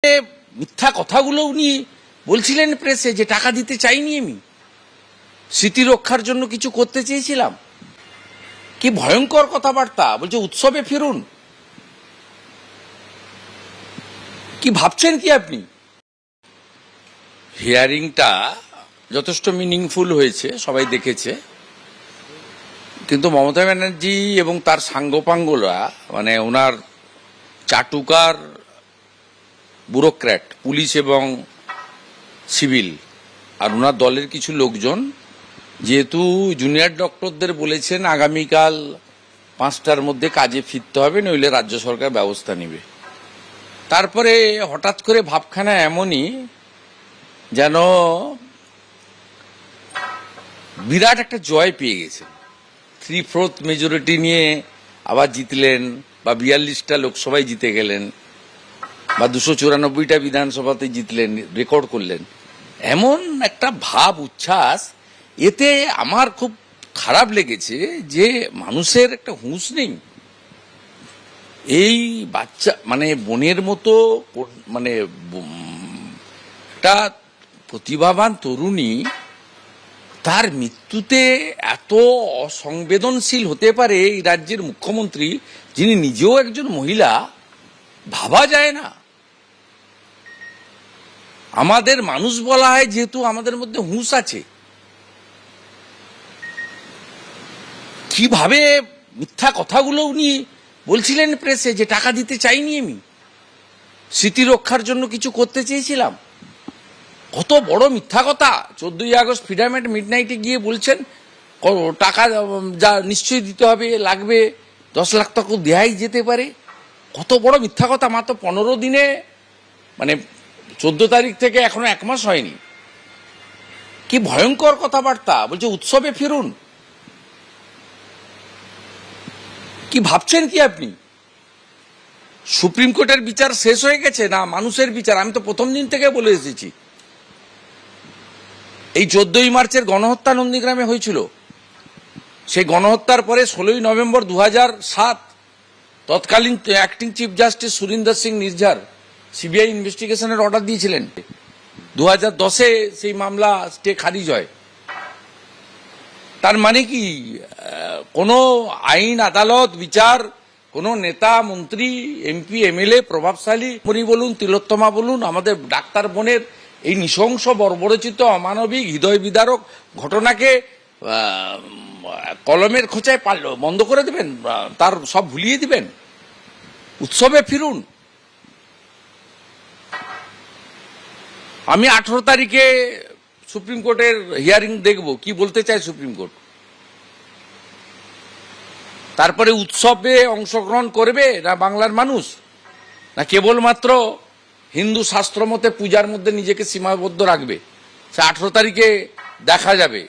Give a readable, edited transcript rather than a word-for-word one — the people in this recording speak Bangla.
মিথ্যা কথাগুলো উনি বলছিলেন প্রেসে যে টাকা দিতে চাইনি, আমি স্মৃতি রক্ষার জন্য কিছু করতে চেয়েছিলাম। কি ভয়ঙ্কর কথাবার্তা বলছে। উৎসবে ফিরুন। কি ভাবছেন কি আপনি? হিয়ারিংটা যথেষ্ট মিনিংফুল হয়েছে, সবাই দেখেছে, কিন্তু মমতা ব্যানার্জি এবং তার সাঙ্গপাঙ্গরা, মানে ওনার চাটুকার ব্যুরোক্র্যাট, পুলিশ এবং সিভিল, আর ওনার দলের কিছু লোকজন যেহেতু জুনিয়র ডক্টরদের বলেছেন আগামীকাল 5টার মধ্যে কাজে ফিরতে হবে, নইলে রাজ্য সরকার ব্যবস্থা নেবে, তারপরে হঠাৎ করে ভাবখানা এমনই যেন বিরাট একটা জয় পেয়ে গেছেন। 3/4 মেজরিটি নিয়ে আবার জিতলেন, বা 42টা লোকসভায় জিতে গেলেন, বা 294টা বিধানসভাতে জিতলেন, রেকর্ড করলেন, এমন একটা ভাব উচ্ছ্বাস। এতে আমার খুব খারাপ লেগেছে যে মানুষের একটা হুঁশ নেই। এই বাচ্চা মানে বোনের মতো, মানে একটা প্রতিভাবান তরুণী, তার মৃত্যুতে এত অসংবেদনশীল হতে পারে এই রাজ্যের মুখ্যমন্ত্রী, যিনি নিজেও একজন মহিলা, ভাবা যায় না। আমাদের মানুষ বলা হয় যেহেতু আমাদের মধ্যে হুঁশ আছে। কিভাবে মিথ্যা কথাগুলো উনি বলছিলেন প্রেসে যে টাকা দিতে চাইনি, আমি স্মৃতি রক্ষার জন্য কিছু করতে চেয়েছিলাম। কত বড় মিথ্যা কথা। 14ই আগস্ট ফ্রিডম এট মিডনাইটে গিয়ে বলছেন টাকা যা নিশ্চয়ই দিতে হবে, লাগবে 10 লাখ টাকা দেয়াই যেতে পারে। কত বড় মিথ্যা কথা। মাত্র 15 দিনে, মানে 14 তারিখ থেকে এখনো 1 মাস হয়নি। কি ভয়ঙ্কর কথাবার্তা বলছে। উৎসবে ফিরুন। কি ভাবছেন কি আপনি? সুপ্রিম কোর্টের বিচার শেষ হয়ে গেছে না মানুষের বিচার? আমি তো প্রথম দিন থেকে বলে এসেছি, এই 14ই মার্চের গণহত্যা নন্দীগ্রামে হয়েছিল। সেই গণহত্যার পরে 16ই নভেম্বর 2007 তৎকালীন acting chief justice Surinder Singh Nijjar CBI ইনভেস্টিগেশনের অর্ডার দিয়েছিলেন। 2010-এ সেই মামলা স্টে খারিজ হয়। তার মানে কি কোনো আইন, আদালত, বিচার, কোনো নেতা, মন্ত্রী, এমপি, এমএলএ, প্রভাবশালী মনি বলুন, তিলোত্তমা বলুন, আমাদের ডাক্তার বোনের এই নৃশংস, বর্বরচিত, অমানবিক, হৃদয় বিদারক ঘটনাকে কলমের খোঁচায় বন্ধ করে দেবেন, তার সব ভুলিয়ে দিবেন? উৎসবে ফিরুন। আমি 18 তারিখে সুপ্রিম কোর্টের হিয়ারিং দেখব, কি বলতে চায় সুপ্রিম কোর্ট। তারপরে উৎসবে অংশগ্রহণ করবে না বাংলার মানুষ, না কেবলমাত্র হিন্দু শাস্ত্র মতে পূজার মধ্যে নিজেকে সীমাবদ্ধ রাখবে? সে 18 তারিখে দেখা যাবে।